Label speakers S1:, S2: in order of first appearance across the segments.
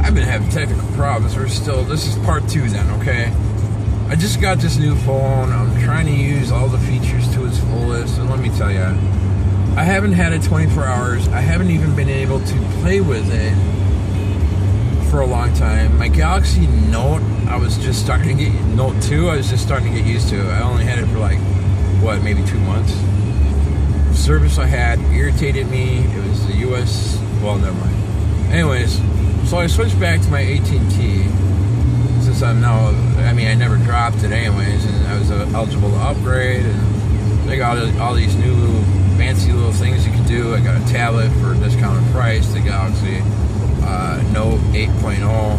S1: I've been having technical problems. This is part 2 then, okay? I just got this new phone. I'm trying to use all the features to its fullest. And let me tell you, I haven't had it 24 hours. I haven't even been able to play with it for a long time. My Galaxy Note, Note 2, I was just starting to get used to. I only had it for maybe 2 months. The service I had irritated me. It was the US, well, never mind. Anyways, so I switched back to my AT&T since I never dropped it anyways, and I was eligible to upgrade, and they got all these new fancy little things you can do. I got a tablet for a discounted price, the Galaxy Note 8.0,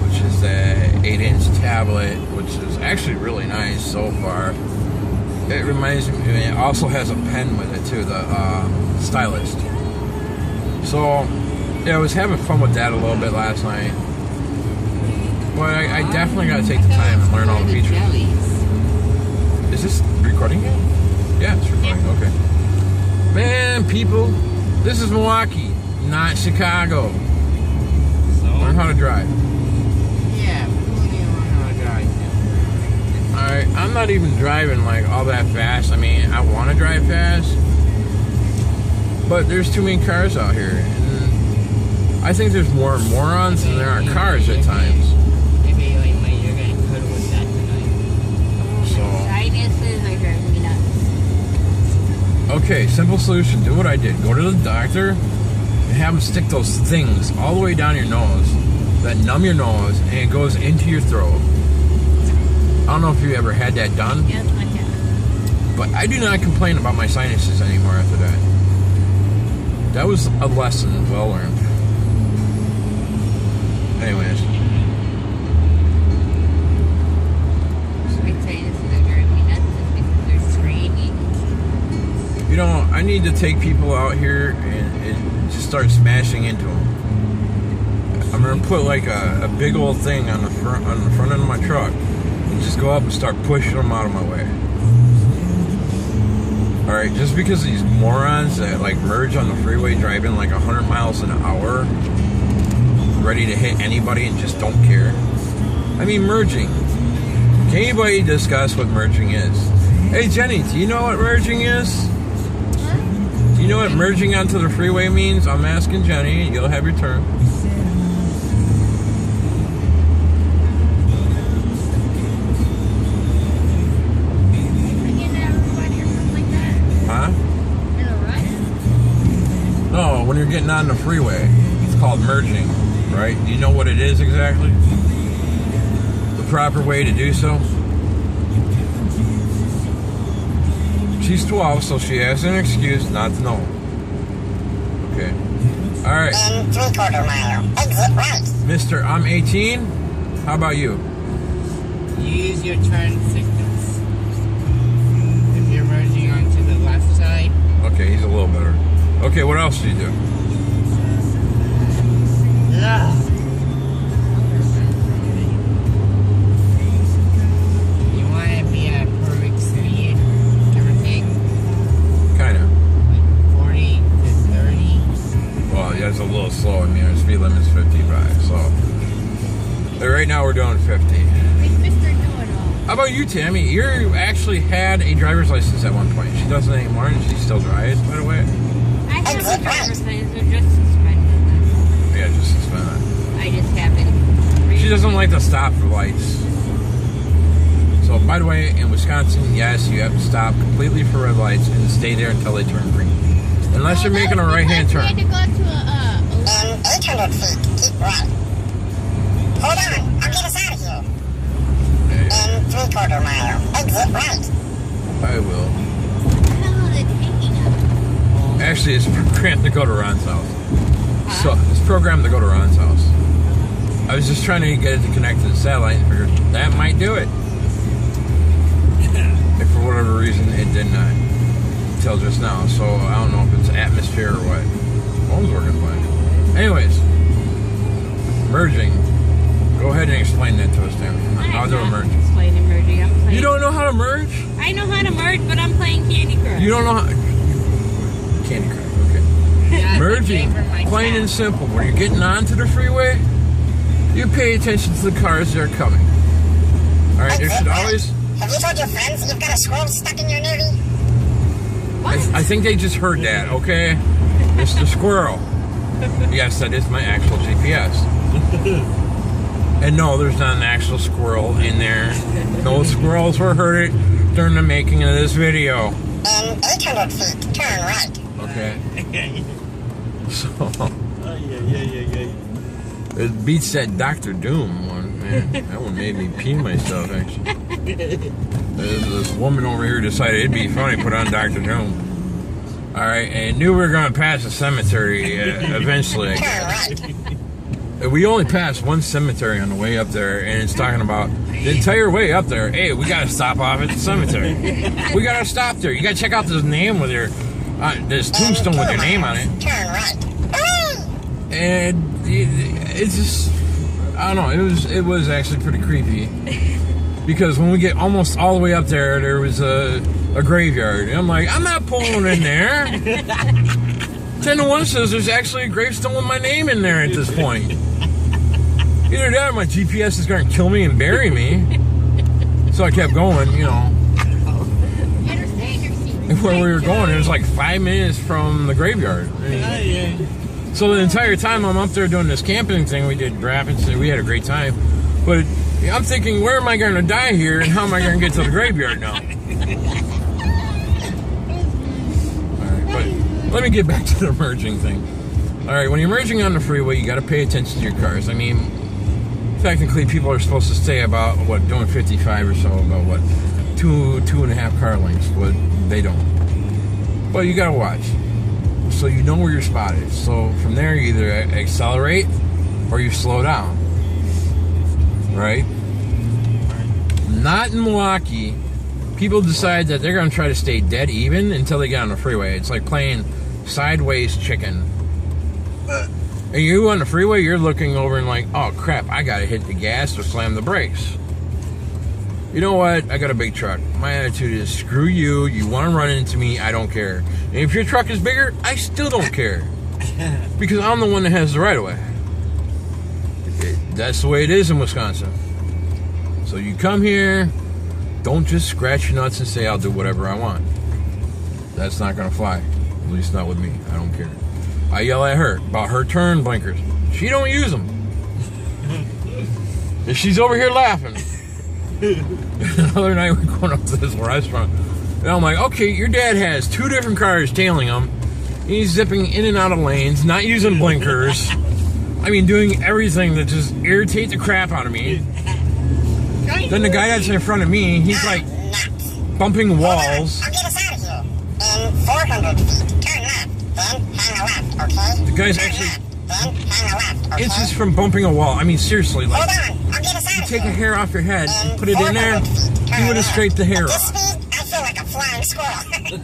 S1: which is the 8-inch tablet, which is actually really nice so far. It reminds me, it also has a pen with it too, the stylus. So, yeah, I was having fun with that a little bit last night. But I definitely got to take the time and learn all the features. Is this recording yet? Yeah, it's recording, okay. Man, people, this is Milwaukee, not Chicago. Learn how to drive.
S2: Yeah, learn how to drive.
S1: Alright, I'm not even driving all that fast. I mean, I want to drive fast, but there's too many cars out here. And I think there's more morons than there are cars at times.
S2: Maybe you're going to cuddle with that tonight.
S3: Sinuses are driving me nuts.
S1: Okay, simple solution. Do what I did. Go to the doctor and have them stick those things all the way down your nose that numb your nose, and it goes into your throat. I don't know if you ever had that done.
S3: Yes, my cat.
S1: But I do not complain about my sinuses anymore after that. That was a lesson well learned. Anyways.
S3: My sinuses are driving me nuts because they're screaming.
S1: I need to take people out here and just start smashing into them. I'm gonna put a big old thing on the front end of my truck and just go up and start pushing them out of my way. Alright, just because these morons that merge on the freeway driving 100 miles an hour, ready to hit anybody and just don't care. I mean, merging. Can anybody discuss what merging is? Hey Jenny, do you know what merging is? Do you know what merging onto the freeway means? I'm asking Jenny. You'll have your turn. Huh? No, when you're getting on the freeway, it's called merging, right? Do you know what it is exactly? The proper way to do so? She's 12, so she has an excuse not to know. Okay. Alright.
S4: In 3/4 mile, exit right.
S1: Mister, I'm 18. How about you?
S2: Use your turn signals. If you're merging onto the left side.
S1: Okay, he's a little better. Okay, what else do you do?
S2: Yeah. You want to be at perfect speed, give or take?
S1: Kinda.
S2: 40 to 30.
S1: Well, yeah, it's a little slow. I mean, our speed limit is 55, so. But right now we're doing 50.
S3: Like Mr. Know-It-All.
S1: How about you, Tammy? You actually had a driver's license at one point. She doesn't anymore, and she still drives, by the way.
S3: I have a driver's license, they're just suspended.
S1: Yeah, just suspended.
S3: I just haven't.
S1: She doesn't like to stop for lights. So, by the way, in Wisconsin, yes, you have to stop completely for red lights and stay there until they turn green. Unless you're making a right-hand turn.
S3: We had to go to
S4: In 800 feet, keep right. Hold on, I'll get us out of here. In 3/4 mile, exit right.
S1: I will.
S3: what the hell are they taking us?
S1: Actually, it's programmed to go to Ron's house. So, it's programmed to go to Ron's house. I was just trying to get it to connect to the satellite and figured that might do it. If for whatever reason it did not until just now. So, I don't know if it's atmosphere or what. Phone's working fine. Anyways, merging. Go ahead and explain that to us, Tammy. How to merge.
S3: Explaining merging. I'm playing.
S1: You don't know how to merge?
S3: I know how to merge, but I'm playing Candy Crush.
S1: You don't know how... Candy Crush, okay.
S2: Yeah,
S1: Merging,
S2: favor my
S1: plain
S2: cat.
S1: and simple. When you're getting onto the freeway, you pay attention to the cars that are coming. All right, there should always.
S4: Have you told your friends you've got a squirrel stuck in your navy?
S1: I think they just heard that, okay? Mr. Squirrel. Yes, that is my actual GPS. And no, there's not an actual squirrel in there. No squirrels were hurt during the making of this video.
S4: In 800 feet, turn right.
S1: Okay. So it beats that Dr. Doom one, man. That one made me pee myself, actually. This woman over here decided it'd be funny to put on Dr. Doom. All right, and knew we were going to pass a cemetery eventually. I guess.
S4: Turn right.
S1: We only passed one cemetery on the way up there, and it's talking about the entire way up there. Hey, we got to stop off at the cemetery. We got to stop there. You got to check out this name with your, this tombstone with your name on it.
S4: Turn right.
S1: And it's just, I don't know, it was actually pretty creepy. Because when we get almost all the way up there was a graveyard. And I'm like, I'm not pulling in there. 10 to 1 says there's actually a gravestone with my name in there at this point. Either that or my GPS is going to kill me and bury me. So I kept going, you know. And where we were going, it was like 5 minutes from the graveyard. So the entire time I'm up there doing this camping thing, we did rapids and we had a great time. But I'm thinking, where am I going to die here and how am I going to get to the graveyard now? Alright, but let me get back to the merging thing. Alright, when you're merging on the freeway, you got to pay attention to your cars. I mean, technically people are supposed to stay about, doing 55 or so, about 2.5 car lengths, but they don't. But you got to watch. So you know where your spot is. So from there, you either accelerate or you slow down. Right? Not in Milwaukee. People decide that they're going to try to stay dead even until they get on the freeway. It's like playing sideways chicken. And you on the freeway, you're looking over and like, oh crap, I got to hit the gas or slam the brakes. You know what? I got a big truck. My attitude is, screw you. You want to run into me, I don't care. And if your truck is bigger, I still don't care. Because I'm the one that has the right of way. That's the way it is in Wisconsin. So you come here, don't just scratch your nuts and say, I'll do whatever I want. That's not going to fly. At least not with me. I don't care. I yell at her about her turn blinkers. She don't use them. And she's over here laughing. The other night we were going up to this restaurant, and I'm like, okay, your dad has 2 different cars tailing him. He's zipping in and out of lanes, not using blinkers. I mean, doing everything that just irritate the crap out of me. Then the guy that's in front of me, he's like bumping walls.
S4: I'll get us out of here. In 400 feet, turn left, then hang a left, okay?
S1: The guy's
S4: Turn
S1: actually
S4: left, then hang a left, okay?
S1: inches from bumping a wall. I mean, seriously, like,
S4: Hold on, I'll get us out of
S1: take a
S4: here.
S1: hair off your head, put it in there, you would have scraped the hair
S4: At
S1: off.
S4: this speed, I feel like a flying squirrel. Get it?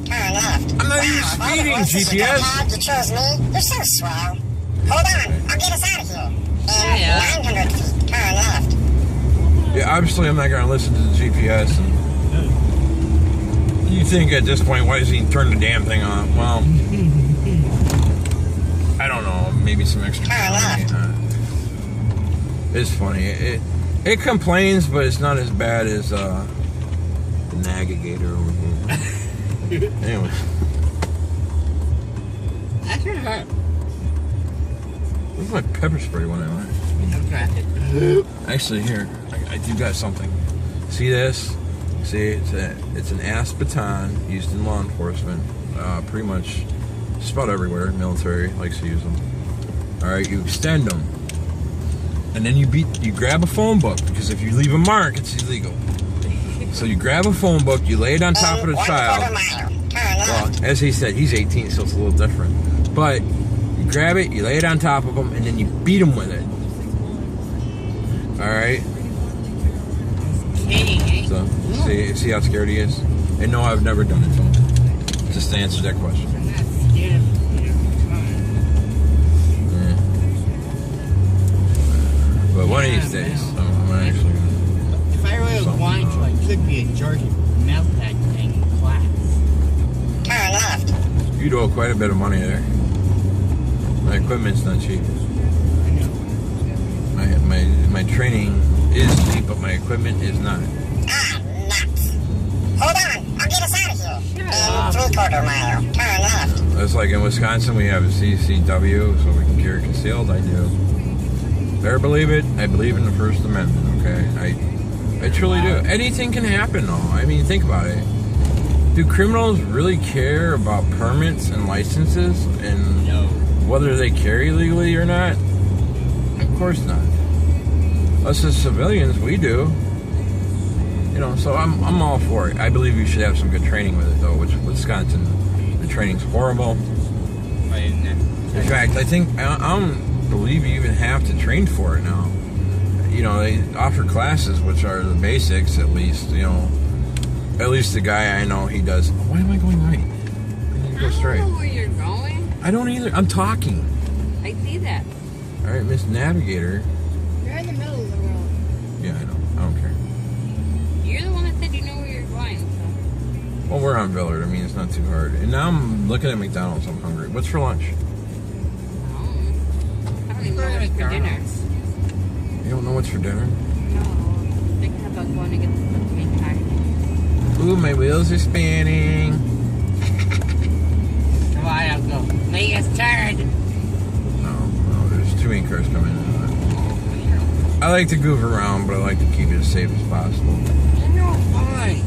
S4: Turn left.
S1: I'm not even
S4: Wow, of all the
S1: speeding,
S4: horses you
S1: GPS.
S4: had, you chose me. You're so swell. Hold on, I'll get us out of here. In 900 feet, turn left.
S1: Yeah, obviously I'm not going to listen to the GPS. And you think at this point, why does he turn the damn thing on? Well, I don't know. Maybe some extra money. It's funny. It complains, but it's not as bad as the Navigator over here. Anyway.
S2: That should hurt.
S1: Where's my pepper spray when I went? Actually, here, I do got something. See this? See, it's an Aspeton used in law enforcement. Pretty much just about everywhere. Military likes to use them. All right, you extend them, and then you grab a phone book, because if you leave a mark, it's illegal. So you grab a phone book, you lay it on top of the child. Well, as he said, he's 18, so it's a little different. But you grab it, you lay it on top of him, and then you beat him with it. All right. So see how scared he is. And no, I've never done it to him. Just to answer that question.
S2: I'm not scared of you.
S1: Yeah. But one of these days, I'm actually gonna.
S2: If I really wanted to, I could be a Georgia melt that thing in class.
S4: Turn left.
S1: You'd owe quite a bit of money there. My equipment's not cheap.
S2: I know.
S1: My training is cheap, but my equipment is not.
S4: Ah, nuts. Hold on, I'll get us out of here.
S3: Shut
S4: In 3/4 mile, turn left.
S1: That's like in Wisconsin, we have a CCW, so we can carry concealed. I do. Better believe it. I believe in the First Amendment. Okay, I truly do. Anything can happen, though. I mean, think about it. Do criminals really care about permits and licenses and
S2: No.
S1: whether they carry legally or not? Of course not. Us as civilians, we do. You know, so I'm all for it. I believe you should have some good training with it, though. Which Wisconsin, the training's horrible.
S2: But in
S1: In fact, I don't believe you even have to train for it now. You know, they offer classes, which are the basics, at least. You know, at least the guy I know, he does. Why am I going right? I need to go
S3: I
S1: straight.
S3: don't know where you're going.
S1: I don't either. I'm talking.
S3: I see that.
S1: All right, Miss Navigator.
S3: You're in the middle of the road.
S1: Yeah, I know. I don't care.
S3: You're the one that said you know where you're going. So.
S1: Well, we're on Villard. I mean, it's not too hard. And now I'm looking at McDonald's. I'm hungry. What's for lunch?
S3: I don't even know what's for dinner.
S1: You don't know what's for dinner?
S3: No. I'm thinking about going to get the meat pie.
S1: Ooh, my wheels are spinning.
S2: Come on, I'll go. Make us turn.
S1: No, there's too many cars coming in. I like to goof around, but I like to keep it as safe as possible.
S2: You're fine.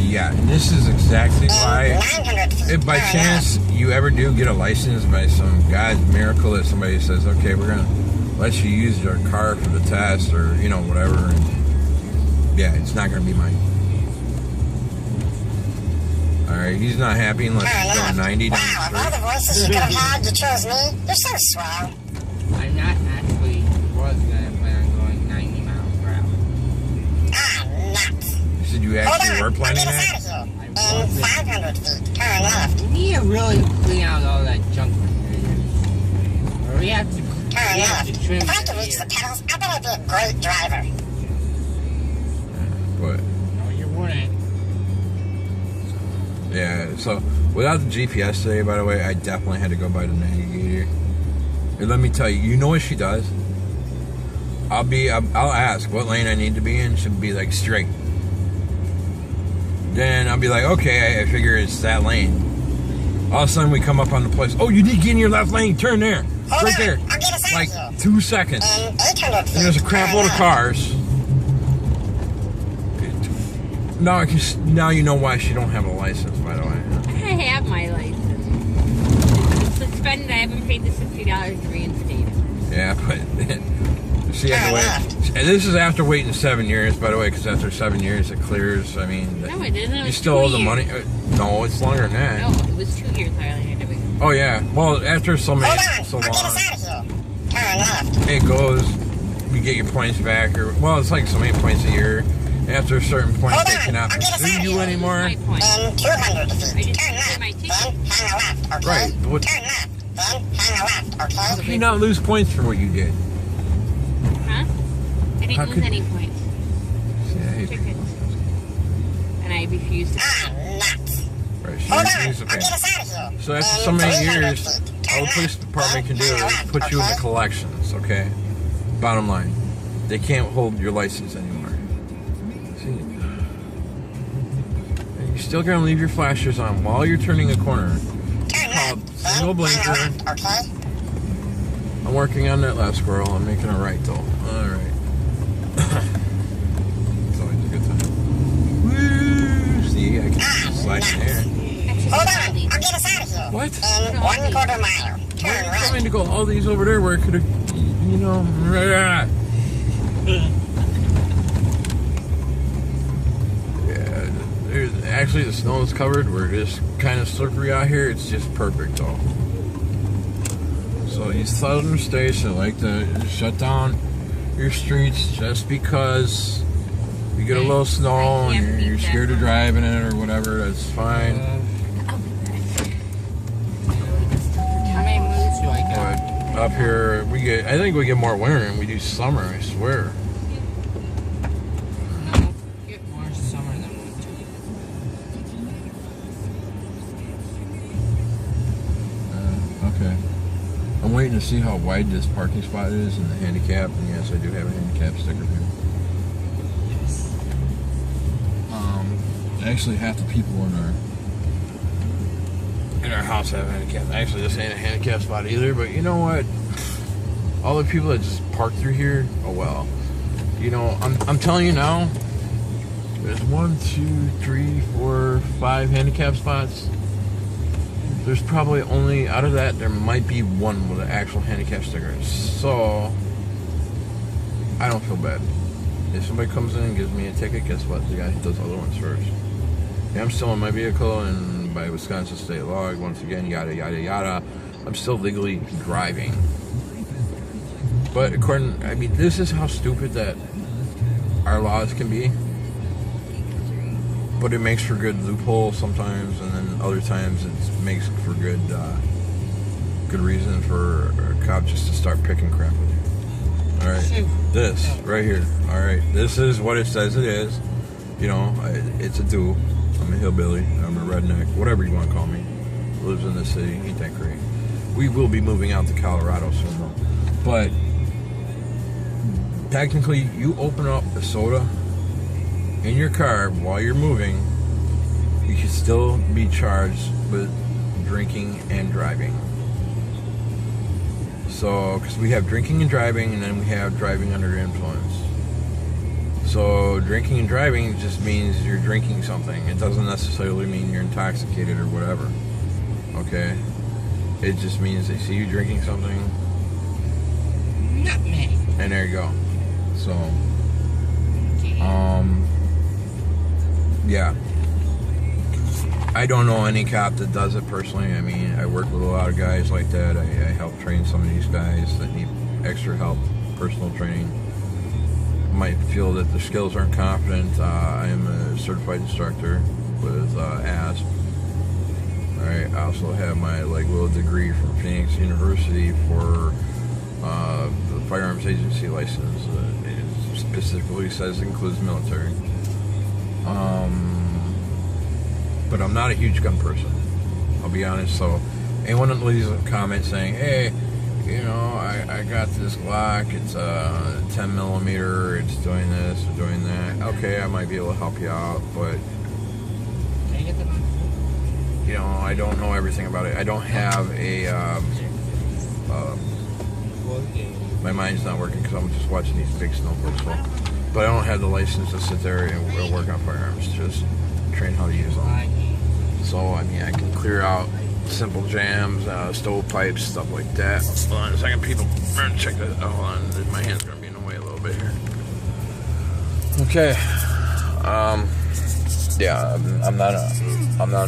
S1: Yeah, and this is exactly
S4: In
S1: why,
S4: 900 feet,
S1: if by
S4: turn
S1: chance you ever do get a license by some God's miracle that somebody says, okay, we're going to let you use your car for the test or, you know, whatever, and yeah, it's not going to be mine. Alright, he's not happy unless
S4: turn
S1: he's going
S4: left.
S1: 90 down
S4: Wow, of
S1: the
S4: all
S1: street.
S4: the voices you could have had, you chose me. You're so swell.
S2: I'm not actually was gonna plan on going 90 miles per hour.
S4: Ah, nuts.
S1: You said you
S4: Hold
S1: actually
S4: on,
S1: were
S4: I'll
S1: planning
S4: get us
S1: that?
S4: out of here. In 500 feet, turn left.
S2: We need to really clean out all that junk here. Or we have to,
S4: Turn
S2: we have
S4: left.
S2: to trim
S4: If I could
S2: it
S4: reach the
S2: here.
S4: pedals, I bet I'd be a great driver.
S1: But,
S2: No, you wouldn't.
S1: yeah, so without the GPS today, by the way, I definitely had to go by the Navigator. And let me tell you, you know what she does? I'll ask what lane I need to be in. She'll be like straight. Then I'll be like, okay, I figure it's that lane. All of a sudden we come up on the place. Oh, you need to get in your left lane. Turn there.
S4: Hold
S1: Right
S4: on,
S1: there.
S4: I'll get us out
S1: Like
S4: of here.
S1: 2 seconds.
S4: In 800 feet,
S1: And there's a crap
S4: turn
S1: load of
S4: left.
S1: cars. Now you know why she don't have a license, by the way.
S3: I have my license. It's suspended. I haven't paid the $60 to reinstate it.
S1: Yeah, but she had to wait. And this is after waiting 7 years, by the way, because after 7 years it clears. I mean,
S3: No, it isn't. It
S1: you
S3: was
S1: still
S3: 2
S1: owe the
S3: years.
S1: money. No, it's longer than that.
S3: No, it was 2 years I only had to wait.
S1: Oh yeah. Well, after so
S4: Hold
S1: many,
S4: on,
S1: so
S4: I'll get us
S1: long,
S4: out of here. Turn left.
S1: it goes. You get your points back, or well, it's like so many points a year. After a certain point,
S4: Hold
S1: they
S4: on,
S1: cannot
S4: I'll get us
S1: pursue
S4: out of
S1: you
S4: here.
S1: anymore.
S3: My point.
S4: In 200 feet,
S3: I just
S4: turn
S3: paid
S4: left.
S3: my
S4: Then
S3: ticket.
S4: hang a left, okay?
S1: Right, what-
S4: Turn left. Then hang a left,
S1: How
S4: okay?
S1: can you not lose points for what you did?
S3: Huh? I didn't
S1: How
S3: lose
S1: could-
S3: any points.
S1: See, I hate
S3: Tickets. And I refused to
S4: Ah,
S3: pay.
S4: nuts.
S1: Right, she
S4: Hold on,
S1: refused to
S4: I'll
S1: pay.
S4: get us out of here.
S1: So after
S4: In
S1: so many
S4: 300
S1: years,
S4: feet, turn
S1: all the police
S4: left.
S1: department can do
S4: Then
S1: is
S4: hang a left,
S1: put you in the
S4: okay?
S1: collections, okay? Bottom line, they can't hold your license anymore. See, and you're still gonna leave your flashers on while you're turning a corner.
S4: Turn
S1: Called
S4: left.
S1: single
S4: Then hang a
S1: blinker.
S4: left, okay?
S1: I'm working on that left squirrel. I'm making a right though. All right. It's always a good time. Woo! See, I can slide in there.
S3: Actually,
S4: Hold
S3: all
S4: on,
S3: these.
S4: I'll get us out of here.
S1: What?
S4: In 1/4 mile,
S1: Why
S4: turn
S1: are you
S4: right.
S1: trying to go all these over there where it could have, you know? Yeah, actually the snow is covered. We're just kind of slippery out here. It's just perfect though. So these southern states, they like to shut down your streets just because you get a little snow
S3: I can't
S1: and you're
S3: beat that
S1: scared of
S3: one.
S1: driving in it or whatever. That's fine.
S3: I'll be back.
S2: How many moves do I got?
S1: But up here, I think we get more winter than we do summer, I swear.
S2: No, get more summer than winter.
S1: I'm waiting to see how wide this parking spot is and the handicap. And yes, I do have a handicap sticker here. Actually, half the people in our house have handicap. Actually, this ain't a handicap spot either. But you know what? All the people that just park through here, oh well. You know, I'm telling you now. There's 1, 2, 3, 4, 5 handicap spots. There's probably only, out of that, there might be one with an actual handicap sticker. So, I don't feel bad. If somebody comes in and gives me a ticket, guess what? The guy does other ones first. Yeah, I'm still in my vehicle, and by Wisconsin state law, once again, yada, yada, yada, I'm still legally driving. But this is how stupid that our laws can be. But it makes for good loopholes sometimes, and then other times it makes for good reason for a cop just to start picking crap with you. All right, this right here. All right, this is what it says it is. You know, it's a do. I'm a hillbilly. I'm a redneck. Whatever you want to call me. Lives in the city. Ain't that great? We will be moving out to Colorado soon, though. But technically, you open up a soda in your car while you're moving, you should still be charged with drinking and driving. So, because we have drinking and driving, and then we have driving under influence. So, drinking and driving just means you're drinking something. It doesn't necessarily mean you're intoxicated or whatever. Okay? It just means they see you drinking something.
S2: Nutmeg.
S1: And there you go. So, yeah. I don't know any cop that does it personally. I mean, I work with a lot of guys like that. I help train some of these guys that need extra help, personal training. Might feel that their skills aren't confident. I am a certified instructor with ASP. Alright, I also have my little degree from Phoenix University for the firearms agency license. It specifically says it includes military. But I'm not a huge gun person, I'll be honest. So anyone that leaves a comment saying, hey, you know, I got this Glock, it's a 10 millimeter, it's doing this or doing that, okay, I might be able to help you out, but you know, I don't know everything about it. I don't have my mind's not working because I'm just watching these big snowboards. So, but I don't have the license to sit there and work on firearms, just train how to use them. So, I mean, I can clear out simple jams, stovepipes, stuff like that. Hold on a second, people. Check that. Oh, hold on. My hand's going to be in the way a little bit here. Okay. Yeah, I'm not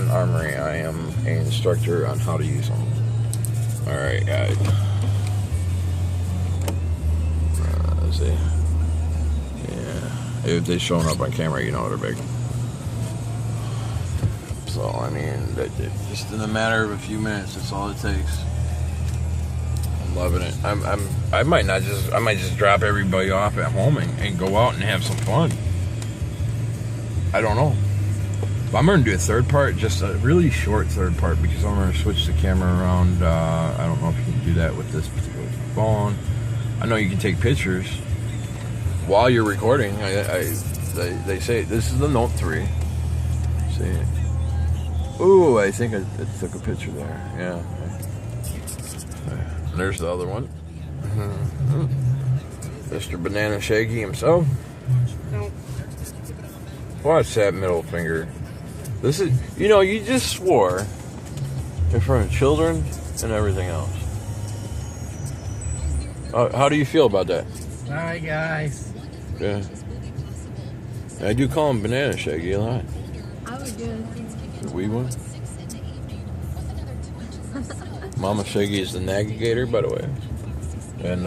S1: an armory. I am an instructor on how to use them. All right, guys. Let's see. Yeah, if they're showing up on camera, you know they're big. So I mean, just in a matter of a few minutes, that's all it takes. I'm loving it. I might just drop everybody off at home and go out and have some fun. I don't know. But I'm going to do a third part, just a really short third part, because I'm going to switch the camera around. I don't know if you can do that with this particular phone. I know you can take pictures while you're recording. They say this is the Note 3. See? Ooh, I think I took a picture there. Yeah. There's the other one. Mr. Banana Shaggy himself.
S3: No.
S1: Watch that middle finger. This is, you know, you just swore in front of children and everything else. How do you feel about that?
S2: Hi, guys.
S1: Yeah. I do call him Banana Shaggy a lot.
S3: I would do it.
S1: The wee one. Mama Shaggy is the navigator, by the way. And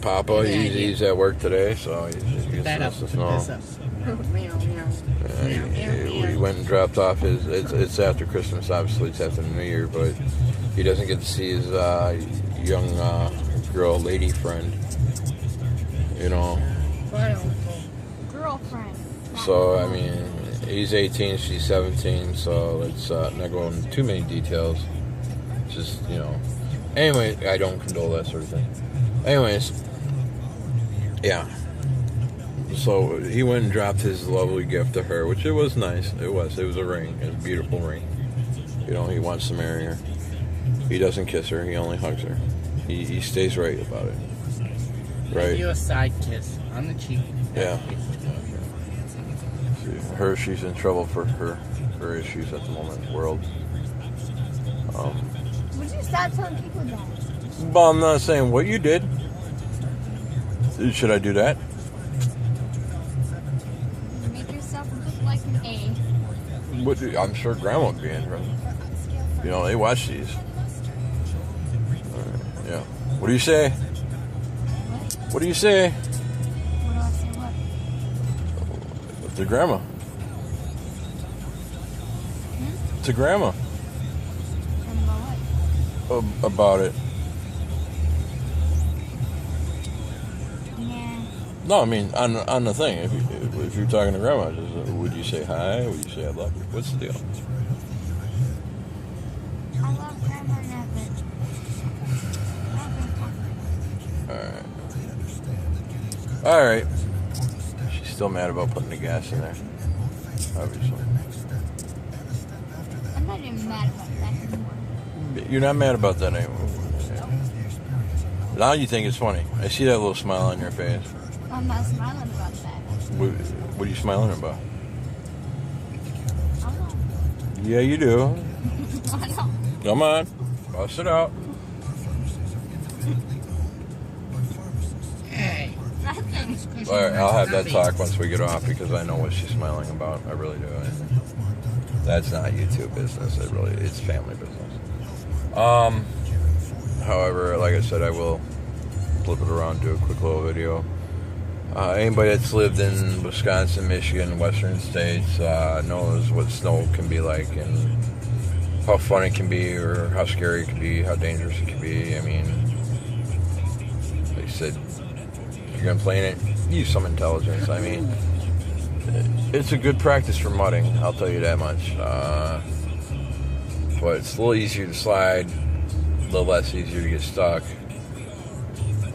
S1: Papa, he's at work today, so he's
S2: That up.
S1: just
S2: This up.
S1: he went and dropped off his. It's after Christmas, obviously. It's after New Year, but he doesn't get to see his young girl, lady friend. You know.
S3: Girlfriend.
S1: So I mean, he's 18, she's 17. So let's not go into too many details. Just, you know, Anyway, I don't condole that sort of thing. Anyways, yeah. So he went and dropped his lovely gift to her, which it was nice. It was a ring. It was a beautiful ring. You know, he wants to marry her. He doesn't kiss her. He only hugs her. He stays right about it. Right.
S2: Give you a side kiss on the cheek.
S1: Yeah. She's in trouble for her issues at the moment. World.
S3: Would you stop telling people that?
S1: Well, I'm not saying what you did. Should I do that?
S3: You make yourself look like an A.
S1: I'm sure Grandma would be interested. You know, they watch these. Yeah. What do you say? What do you say?
S3: What do I say? What?
S1: To Grandma. To Grandma. About it.
S3: Yeah.
S1: No, I mean on the thing. If you're talking to Grandma, would you say hi? Would you say I love you? What's the deal?
S3: I love Grandma Nappet.
S1: All right. She's still mad about putting the gas in there. Obviously.
S3: I'm not even mad about that anymore.
S1: You're not mad about that anymore. Now you think it's funny. I see that little smile on your face.
S3: I'm not smiling about that.
S1: What are you smiling about?
S3: I don't know.
S1: Yeah, you do.
S3: I don't.
S1: Come on. Bust it out.
S2: Hey.
S3: Nothing.
S1: All right, I'll have that talk once we get off because I know what she's smiling about. I really do. That's not YouTube business. It's family business. However, like I said, I will flip it around, do a quick little video. Anybody that's lived in Wisconsin, Michigan, Western states knows what snow can be like and how fun it can be or how scary it can be, how dangerous it can be. I mean, like I said, if you're going to play in it, use some intelligence. I mean, it's a good practice for mudding, I'll tell you that much. But it's a little easier to slide, a little less easier to get stuck.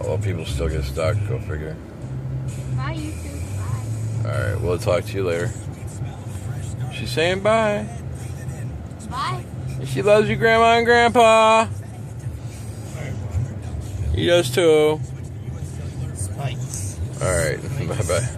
S1: Although people still get stuck, go figure.
S3: Bye, you too. Bye.
S1: Alright, we'll talk to you later. She's saying bye.
S3: Bye.
S1: She loves you, Grandma and Grandpa. He does too.
S2: Spikes.
S1: Alright, bye-bye.